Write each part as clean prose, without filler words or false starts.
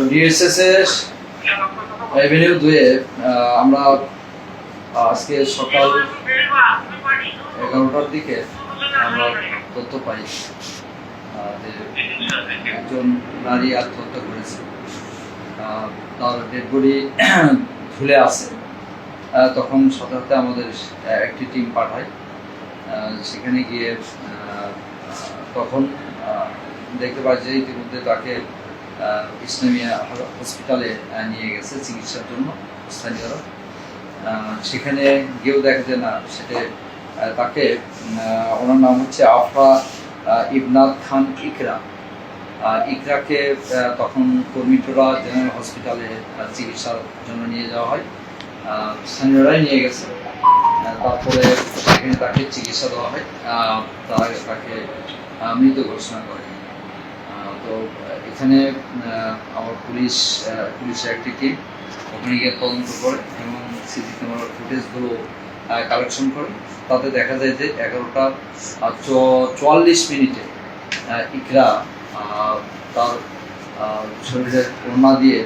DSS Avenue 2 এ আমরা আজকে সকাল 11টার দিকে আমরা তথ্য পাই যে একজন নারী আত্মহত্যা করেছে। তার ডেড বডি ঝুলে আছে। তখন সাথে সাথে আমাদের একটি টিম পাঠায়। সেখানে গিয়ে তখন দেখতে পাই যে ইতিমধ্যে তাকে ইসলামিয়া হসপিটালে নিয়ে গেছে চিকিৎসার জন্য স্থানীয়রা। সেখানে গিয়েও দেখা যায় না সেটা তাকে, ওনার নাম হচ্ছে আফরা ইবনাত খান ইকরা। ইকরাকে তখন কর্মীটোরা জেনারেল হসপিটালে চিকিৎসার জন্য নিয়ে যাওয়া হয়। স্থানীয়রাই নিয়ে গেছে। তারপরে সেখানে তাকে চিকিৎসা দেওয়া হয়। তাকে মৃত ঘোষণা করে। তো এখানে আমার পুলিশের একটি টিম ওখানে গিয়ে তদন্ত করে এবং সিসি ক্যামেরার ফুটেজগুলো কালেকশন করে। তাতে দেখা যায় যে 11:44 ইকরা তার শরীরের ওড়না দিয়ে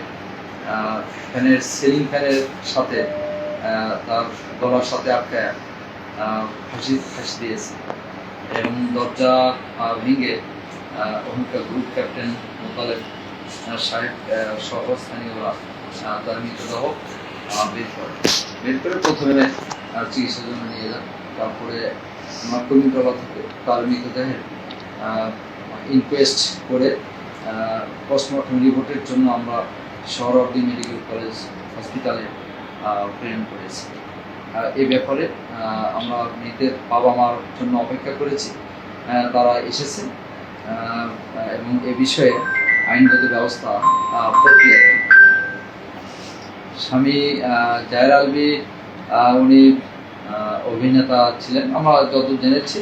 ফ্যানের সিলিং ফ্যানের সাথে তার গলার সাথে আটকায় ফাঁসি দিয়েছে এবং দরজা ভেঙে ওখানকার গ্রুপ ক্যাপ্টেন মোতালেব সাহেব সহ স্থানীয়রা তার মৃতদেহ বের করে প্রথমে চিকিৎসার জন্য নিয়ে যান। তারপরে কর্মীটোলা থেকে তার মৃতদেহের ইনকোয়েস্ট করে পোস্টমর্টম রিপোর্টের জন্য আমরা সোহরাওয়ার্দী মেডিকেল কলেজ হসপিটালে প্রেরণ করেছি। এই ব্যাপারে আমরা মৃতের বাবা মার জন্য অপেক্ষা করেছি। তারা এসেছে এবং এ বিষয়ে আইনগত ব্যবস্থা প্রক্রিয়া। স্বামী জাহের আলভী উনি অভিনেতা ছিলেন, আমরা যত জেনেছি।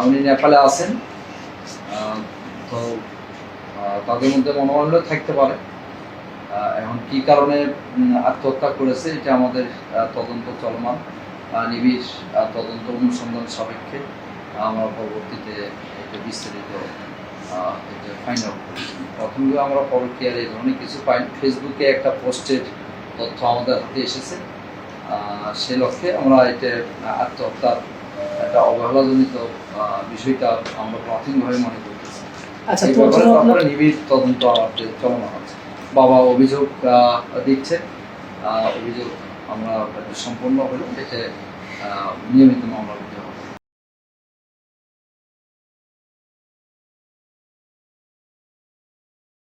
উনি নেপালে আছেন। তো তাদের মধ্যে মনোমালিন্য থাকতে পারে। এখন কি কারণে আত্মহত্যা করেছে এটা আমাদের তদন্ত চলমান। নিবিড় তদন্ত অনুসন্ধান সাপেক্ষে আমরা পরবর্তীতে একটা বিস্তারিত ফাইন্ড আউট করি। প্রথমে আমরা পরকীয়ার এই ধরনের কিছু পাই। ফেসবুকে একটা পোস্টের তথ্য আমাদের হাতে এসেছে। সে লক্ষ্যে আমরা এটা আত্মহত্যার একটা অবহেলাজনিত বিষয়টা আমরা প্রাথমিকভাবে মনে করতেছি। তারপরে নিবিড় তদন্ত আমাদের চলমান আছে। বাবা অভিযোগ দিচ্ছে। অভিযোগ আমরা সম্পূর্ণ হলেও এটা নিয়মিত মামলা